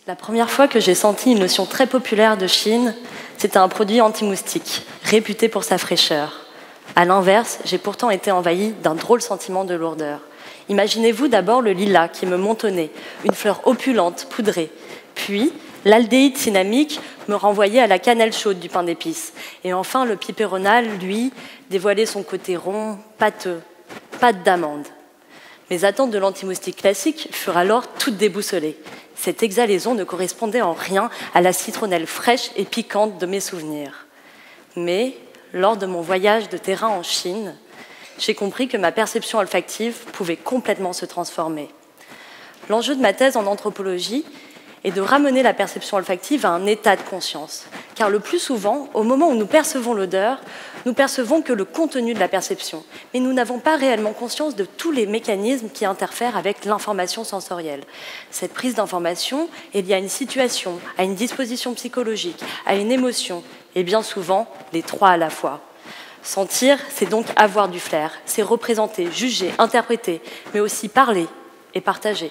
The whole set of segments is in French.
La première fois que j'ai senti une lotion très populaire de Chine, c'était un produit anti-moustique, réputé pour sa fraîcheur. À l'inverse, j'ai pourtant été envahie d'un drôle sentiment de lourdeur. Imaginez-vous d'abord le lilas qui me monte au nez, une fleur opulente, poudrée. Puis, l'aldéhyde cinnamique me renvoyait à la cannelle chaude du pain d'épices. Et enfin, le pipéronal, lui, dévoilait son côté rond, pâteux, pâte d'amande. Mes attentes de l'anti-moustique classique furent alors toutes déboussolées. Cette exhalaison ne correspondait en rien à la citronnelle fraîche et piquante de mes souvenirs. Mais, lors de mon voyage de terrain en Chine, j'ai compris que ma perception olfactive pouvait complètement se transformer. L'enjeu de ma thèse en anthropologie est de ramener la perception olfactive à un état de conscience. Car le plus souvent, au moment où nous percevons l'odeur, nous percevons que le contenu de la perception. Mais nous n'avons pas réellement conscience de tous les mécanismes qui interfèrent avec l'information sensorielle. Cette prise d'information est liée à une situation, à une disposition psychologique, à une émotion, et bien souvent, les trois à la fois. Sentir, c'est donc avoir du flair, c'est représenter, juger, interpréter, mais aussi parler et partager.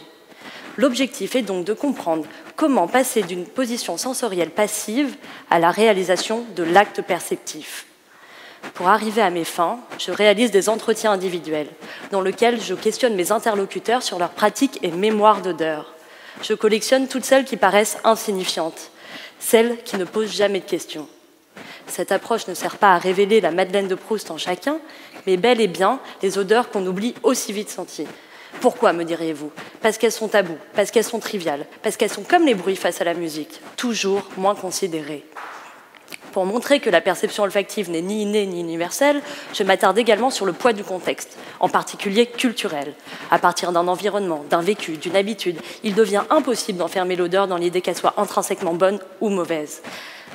L'objectif est donc de comprendre comment passer d'une position sensorielle passive à la réalisation de l'acte perceptif. Pour arriver à mes fins, je réalise des entretiens individuels dans lesquels je questionne mes interlocuteurs sur leurs pratiques et mémoires d'odeur. Je collectionne toutes celles qui paraissent insignifiantes, celles qui ne posent jamais de questions. Cette approche ne sert pas à révéler la Madeleine de Proust en chacun, mais bel et bien les odeurs qu'on oublie aussi vite senties. Pourquoi, me diriez-vous? Parce qu'elles sont tabous, parce qu'elles sont triviales, parce qu'elles sont comme les bruits face à la musique, toujours moins considérées. Pour montrer que la perception olfactive n'est ni innée ni universelle, je m'attarde également sur le poids du contexte, en particulier culturel. À partir d'un environnement, d'un vécu, d'une habitude, il devient impossible d'enfermer l'odeur dans l'idée qu'elle soit intrinsèquement bonne ou mauvaise.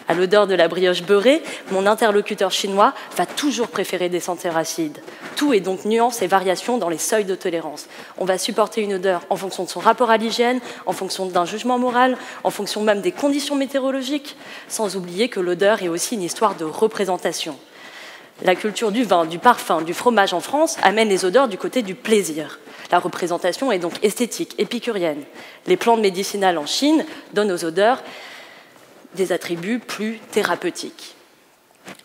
À l'odeur de la brioche beurrée, mon interlocuteur chinois va toujours préférer des senteurs acides. Tout est donc nuance et variation dans les seuils de tolérance. On va supporter une odeur en fonction de son rapport à l'hygiène, en fonction d'un jugement moral, en fonction même des conditions météorologiques, sans oublier que l'odeur est aussi une histoire de représentation. La culture du vin, du parfum, du fromage en France amène les odeurs du côté du plaisir. La représentation est donc esthétique, épicurienne. Les plantes médicinales en Chine donnent aux odeurs des attributs plus thérapeutiques.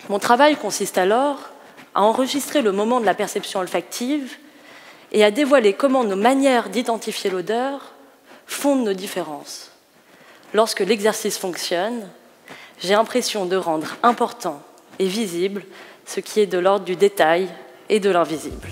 Mon travail consiste alors à enregistrer le moment de la perception olfactive et à dévoiler comment nos manières d'identifier l'odeur fondent nos différences. Lorsque l'exercice fonctionne, j'ai l'impression de rendre important et visible ce qui est de l'ordre du détail et de l'invisible.